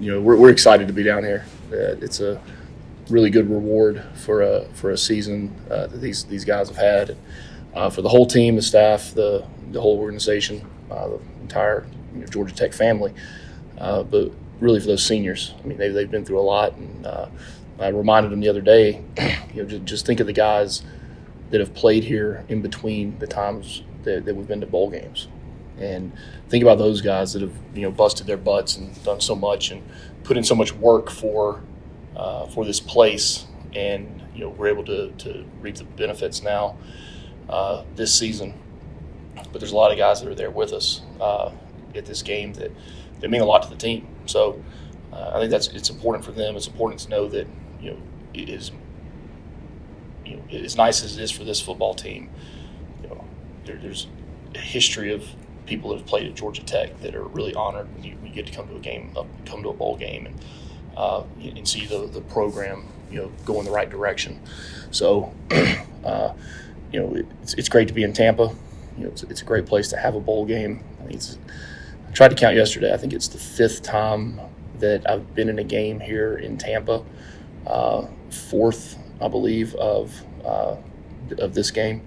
we're excited to be down here. It's a really good reward for a season that these guys have had, for the whole team, the staff, the whole organization, the entire Georgia Tech family, but really for those seniors. I mean, they've been through a lot, and I reminded them the other day, just think of the guys that have played here in between the times that we've been to bowl games, and think about those guys that have busted their butts and done so much and put in so much work for this place, and we're able to reap the benefits now this season. But there's a lot of guys that are there with us at this game that mean a lot to the team. So I think it's important for them. It's important to know that it is as nice as it is for this football team. There's a history of people that have played at Georgia Tech that are really honored when you get to come to a game, come to a bowl game, and see the program go in the right direction. So it's great to be in Tampa. It's a great place to have a bowl game. I tried to count yesterday. I think it's the 5th time that I've been in a game here in Tampa. 4th, I believe, of this game.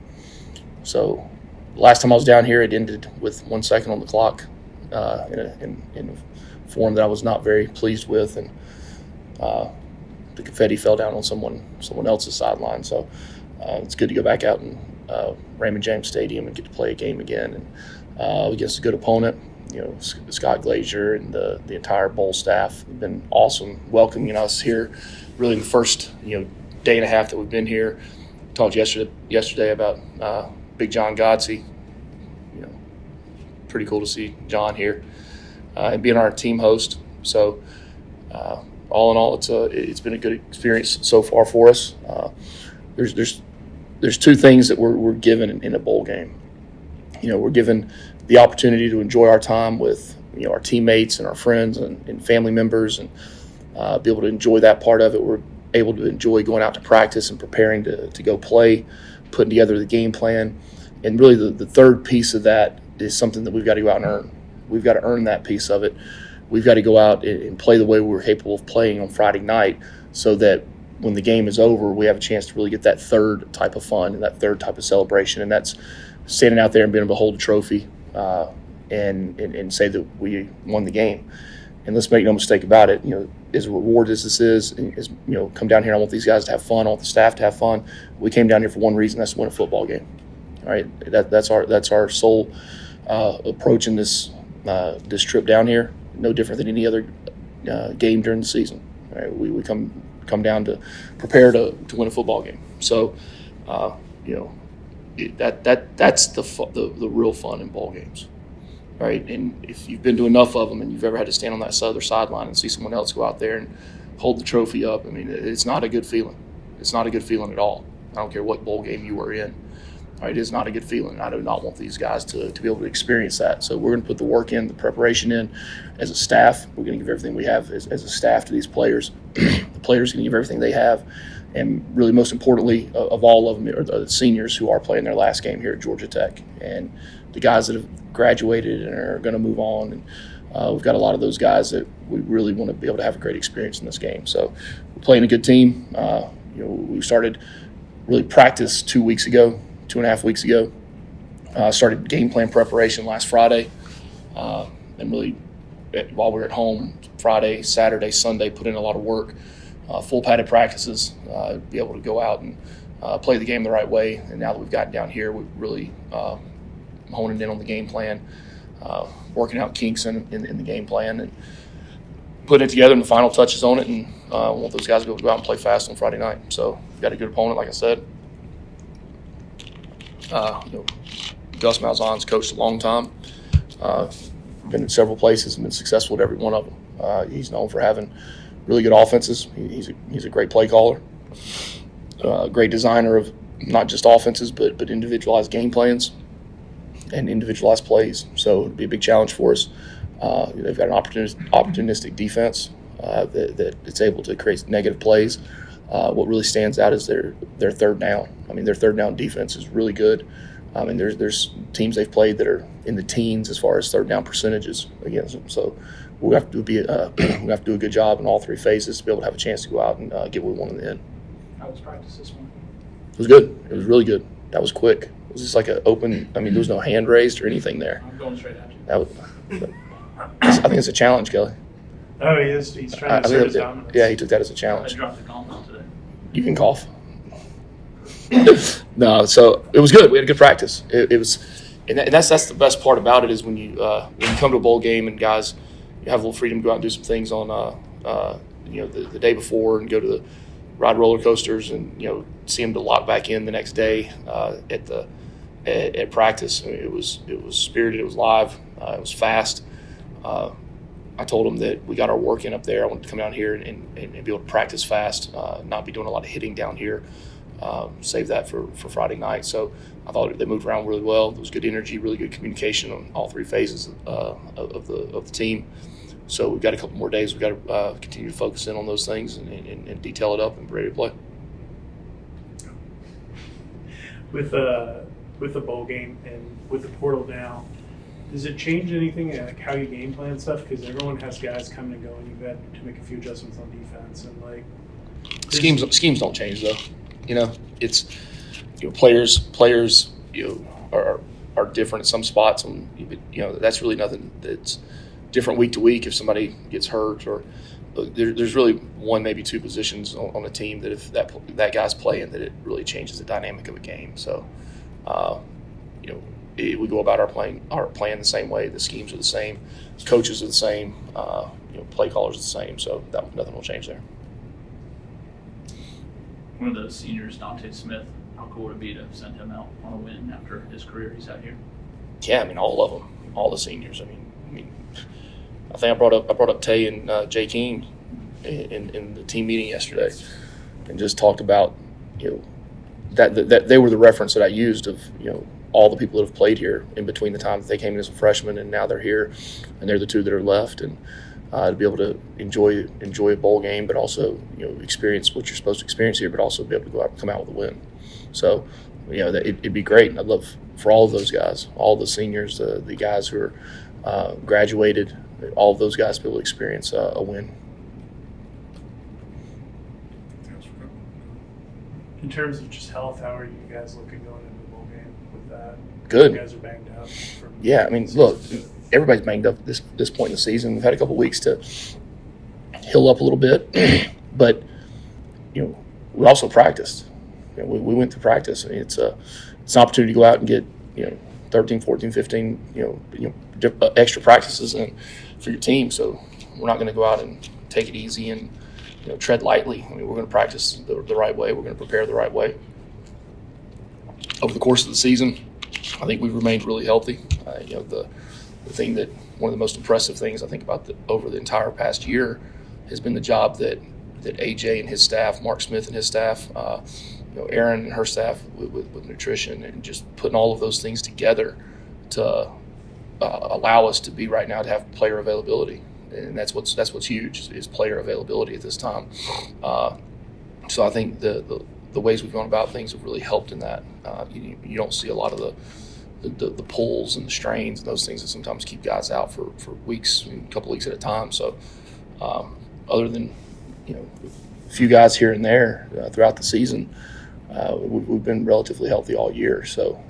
So last time I was down here, it ended with 1 second on the clock in a form that I was not very pleased with, and the confetti fell down on someone else's sideline. So it's good to go back out in Raymond James Stadium and get to play a game again, and against a good opponent. Scott Glazier and the entire bowl staff have been awesome welcoming us here. Really, the first day and a half that we've been here. Talked yesterday about Big John Godsey. Pretty cool to see John here and being our team host. So all in all, it's been a good experience so far for us. There's 2 things that we're given in a bowl game. We're given the opportunity to enjoy our time with our teammates and our friends and family members, and be able to enjoy that part of it. We're able to enjoy going out to practice and preparing to go play, putting together the game plan. And really the third piece of that is something that we've got to go out and earn. We've got to earn that piece of it. We've got to go out and play the way we were capable of playing on Friday night, so that when the game is over, we have a chance to really get that third type of fun and that third type of celebration. And that's standing out there and being able to hold a trophy and say that we won the game. And let's make no mistake about it, as reward as this is come down here. I want these guys to have fun. I want the staff to have fun. We came down here for one reason. That's to win a football game. All right, that's our sole approach in this trip down here. No different than any other game during the season. All right, we come down to prepare to win a football game. So, that's the real fun in ball games. Right, and if you've been to enough of them and you've ever had to stand on that other sideline and see someone else go out there and hold the trophy up, I mean, it's not a good feeling. It's not a good feeling at all. I don't care what bowl game you were in. All right, it is not a good feeling. I do not want these guys to be able to experience that. So we're going to put the work in, the preparation in. As a staff, we're going to give everything we have as a staff to these players. The players are going to give everything they have. And really, most importantly, of all of them are the seniors who are playing their last game here at Georgia Tech. And the guys that have graduated and are going to move on. And we've got a lot of those guys that we really want to be able to have a great experience in this game. So we're playing a good team. We started really practice 2.5 weeks ago. Started game plan preparation last Friday. And really, while we were at home, Friday, Saturday, Sunday, put in a lot of work. Full padded practices, be able to go out and play the game the right way. And now that we've gotten down here, we're really honing in on the game plan, working out kinks in the game plan, and putting it together and the final touches on it. And I want those guys to be able to go out and play fast on Friday night. So we've got a good opponent, like I said. Gus Malzahn's coached a long time. Been in several places and been successful at every one of them. He's known for having really good offenses. He's a great play caller, great designer of not just offenses but individualized game plans and individualized plays. So it'd be a big challenge for us. They've got an opportunistic defense that it's able to create negative plays. What really stands out is their third down. I mean, their third down defense is really good. I mean, there's teams they've played that are in the teens as far as third down percentages against them. So we have to we have to do a good job in all three phases to be able to have a chance to go out and get what we want in the end. How was practice this morning? It was good. It was really good. That was quick. It was just like an open. I mean, there was no hand raised or anything there. I'm going straight at you. That was. I think it's a challenge, Kelly. Oh, he is. He's trying to assert his dominance. Yeah, he took that as a I challenge. dropped the gauntlet today. You can cough. No, so it was good. We had a good practice. It was, and that's the best part about it is when you come to a bowl game and guys, you have a little freedom to go out and do some things on the day before and go to the ride roller coasters and see them to lock back in the next day at practice. I mean, it was spirited. It was live. It was fast. I told them that we got our work in up there. I wanted to come down here and be able to practice fast, not be doing a lot of hitting down here. Save that for Friday night. So I thought they moved around really well. There was good energy, really good communication on all three phases of the team. So we've got a couple more days. We've got to continue to focus in on those things and detail it up and be ready to play. With the bowl game and with the portal now, does it change anything like how you game plan stuff? Because everyone has guys coming and going. You've had to make a few adjustments on defense and schemes don't change though. It's players are different at some spots, and that's really nothing that's different week to week. If somebody gets hurt or there's really one, maybe two positions on a team that if that guy's playing, that it really changes the dynamic of a game. So, we go about our playing the same way. The schemes are the same, coaches are the same, play callers are the same. So nothing will change there. One of those seniors, Dante Smith, how cool would it be to send him out on a win after his career he's had here? Yeah, I mean all of them, all the seniors. I mean, I think I brought up Tay and Jay King in the team meeting yesterday, and just talked about that they were the reference that I used of all the people that have played here in between the time that they came in as a freshman and now they're here, and they're the two that are left, and to be able to enjoy a bowl game, but also experience what you're supposed to experience here, but also be able to go out and come out with a win. So it'd be great, and I'd love for all of those guys, all the seniors, the guys who are graduated, all of those guys to be able to experience a win. In terms of just health, how are you guys looking going into the bowl game with that? Good. You guys are banged up. Yeah, I mean, look, everybody's banged up at this point in the season. We've had a couple weeks to heal up a little bit, but we also practiced. We went through practice. I mean, it's an opportunity to go out and get 13, 14, 15 extra practices for your team. So we're not going to go out and take it easy and tread lightly. I mean, we're going to practice the right way. We're going to prepare the right way. Over the course of the season, I think we've remained really healthy. The thing that one of the most impressive things I think about over the entire past year has been the job that AJ and his staff, Mark Smith and his staff, Erin and her staff with nutrition, and just putting all of those things together to allow us to be right now to have player availability, and that's what's huge is player availability at this time. So I think the ways we've gone about things have really helped in that. You don't see a lot of the pulls and the strains and those things that sometimes keep guys out for weeks, a couple weeks at a time. So other than a few guys here and there throughout the season, we've been relatively healthy all year. So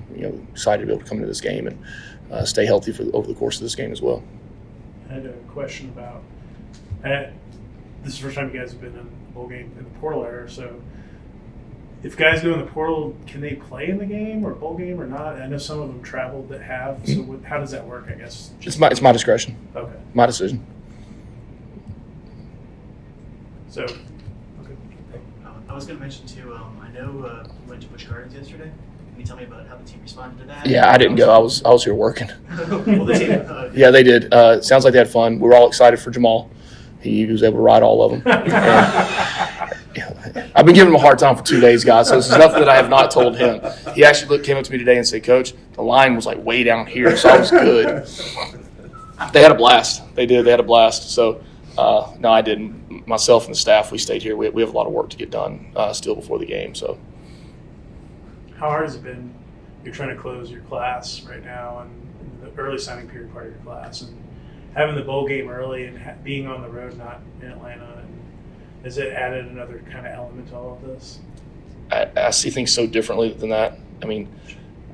excited to be able to come into this game and stay healthy over the course of this game as well. I had a question about this is the first time you guys have been in a bowl game in the portal era. So if guys go in the portal, can they play in the game or bowl game or not? I know some of them traveled that have. So how does that work? I guess it's my discretion. Okay. My decision. So, okay. I was going to mention too. I know you went to Busch Gardens yesterday. Can you tell me about how the team responded to that? Yeah, I didn't go. I was here working. Well, the team, yeah, they did. Sounds like they had fun. We were all excited for Jamal. He was able to ride all of them. I've been giving him a hard time for 2 days, guys, so this is nothing that I have not told him. He actually came up to me today and said, Coach, the line was like way down here, so I was good. They had a blast. They did. They had a blast. So, no, I didn't. Myself and the staff, we stayed here. We have a lot of work to get done still before the game. So, how hard has it been? You're trying to close your class right now and the early signing period part of your class, and having the bowl game early and being on the road, not in Atlanta, and has it added another kind of element to all of this? I see things so differently than that. I mean,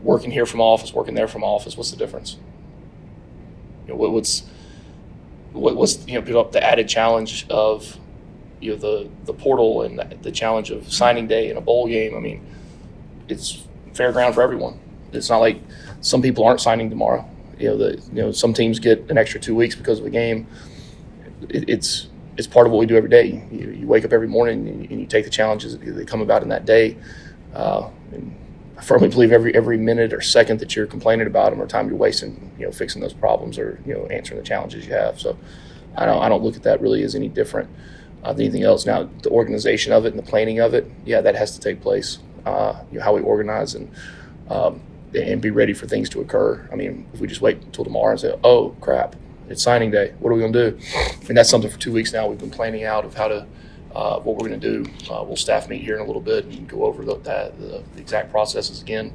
working here from office, working there from office, what's the difference? What's the added challenge of the portal and the challenge of signing day and a bowl game? I mean, it's fair ground for everyone. It's not like some people aren't signing tomorrow. Some teams get an extra 2 weeks because of a game. It's part of what we do every day. You wake up every morning and you take the challenges that come about in that day. And I firmly believe every minute or second that you're complaining about them or time you're wasting, fixing those problems or answering the challenges you have. So I don't look at that really as any different than anything else. Now the organization of it and the planning of it, that has to take place. How we organize and be ready for things to occur. I mean, if we just wait until tomorrow and say, oh crap, it's signing day, what are we going to do? And that's something for 2 weeks now we've been planning out of how to what we're going to do. We'll staff meet here in a little bit and go over the exact processes again.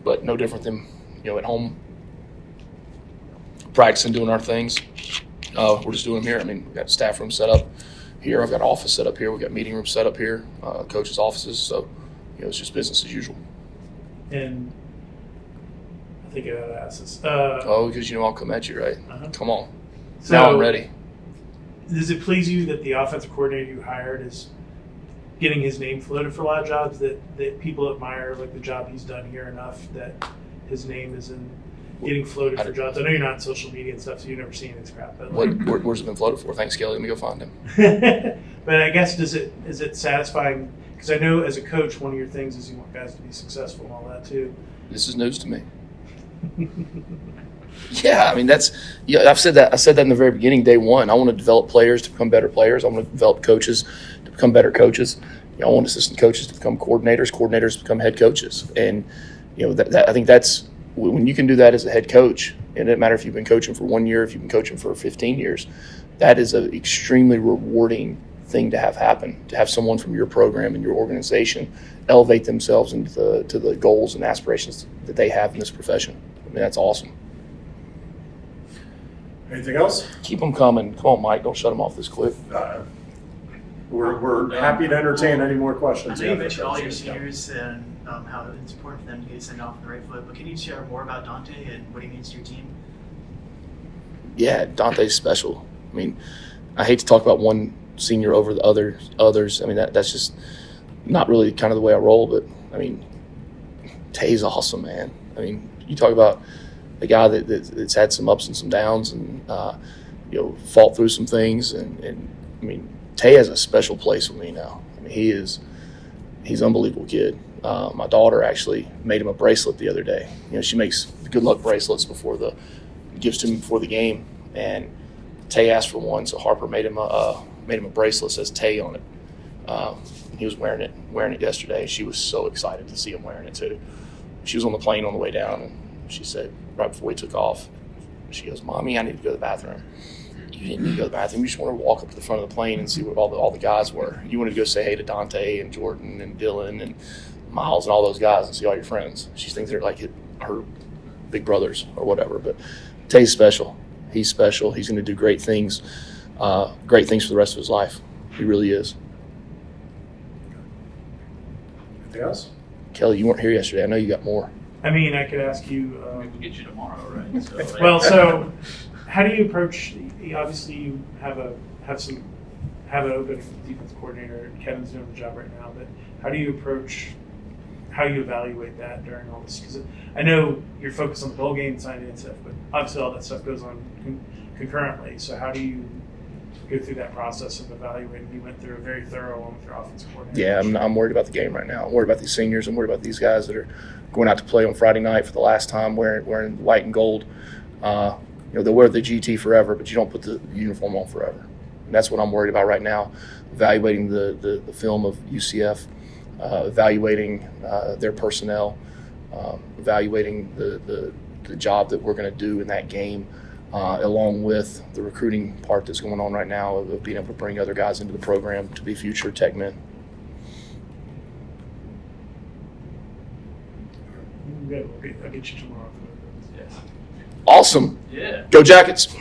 But no different than at home, practicing, doing our things. We're just doing them here. I mean, we've got staff room set up here. I've got office set up here. We've got meeting room set up here, coaches' offices. So, it's just business as usual. And I think I got to ask this. Because I'll come at you, right? Uh-huh. Come on. So, now I'm ready. Does it please you that the offensive coordinator you hired is getting his name floated for a lot of jobs, that people admire like the job he's done here enough that his name is getting floated for jobs? I know you're not on social media and stuff, so you've never seen this crap. But where's it been floated for? Thanks, Kelly. Let me go find him. But I guess is it satisfying? Because I know as a coach, one of your things is you want guys to be successful and all that too. This is news to me. Yeah, I mean I've said that. I said that in the very beginning, day one. I want to develop players to become better players. I want to develop coaches to become better coaches. I want assistant coaches to become coordinators to become head coaches. And I think that's when you can do that as a head coach. And it doesn't matter if you've been coaching for 1 year, if you've been coaching for 15 years. That is an extremely rewarding thing to have happen. To have someone from your program and your organization elevate themselves into the goals and aspirations that they have in this profession. I mean, that's awesome. Anything else? Keep them coming. Come on, Mike. Don't shut them off this quick. We're happy to entertain any more I questions. know you mentioned all your seniors and how it's important for them to get sent off on the right foot, but can you share more about Dante and what he means to your team? Yeah, Dante's special. I mean, I hate to talk about one senior over the others. I mean, that's just not really kind of the way I roll, but I mean, Tay's awesome, man. I mean, you talk about a guy that's had some ups and some downs and, fought through some things. And I mean, Tay has a special place with me now. I mean, he's an unbelievable kid. My daughter actually made him a bracelet the other day. She makes good luck bracelets gives to him before the game. And Tay asked for one, so Harper made him a bracelet that says Tay on it. And he was wearing it yesterday. She was so excited to see him wearing it too. She was on the plane on the way down, and she said right before we took off, she goes, "Mommy, I need to go to the bathroom." You didn't need to go to the bathroom. You just wanted to walk up to the front of the plane and see what all the guys were. You wanted to go say hey to Dante and Jordan and Dylan and Miles and all those guys and see all your friends. She thinks they're like her big brothers or whatever. But Tay's special. He's special. He's going to do great things for the rest of his life. He really is. Anything else? Kelly, you weren't here yesterday. I know you got more. I mean, I could ask you. We can get you tomorrow, right? So, Well, so how do you approach? Obviously, you have an open defense coordinator. Kevin's doing the job right now, but how do you approach? How you evaluate that during all this? Because I know you're focused on the bowl game, signing and stuff, but obviously all that stuff goes on concurrently. So how do you go through that process of evaluating? You went through a very thorough one with your offensive coordinator. Yeah, I'm worried about the game right now. I'm worried about these seniors. I'm worried about these guys that are going out to play on Friday night for the last time wearing white and gold. They'll wear the GT forever, but you don't put the uniform on forever. And that's what I'm worried about right now, evaluating the film of UCF, evaluating their personnel, evaluating the job that we're going to do in that game, along with the recruiting part that's going on right now of being able to bring other guys into the program to be future tech men. Good. I'll get you tomorrow. yes. Awesome. Yeah. Go Jackets.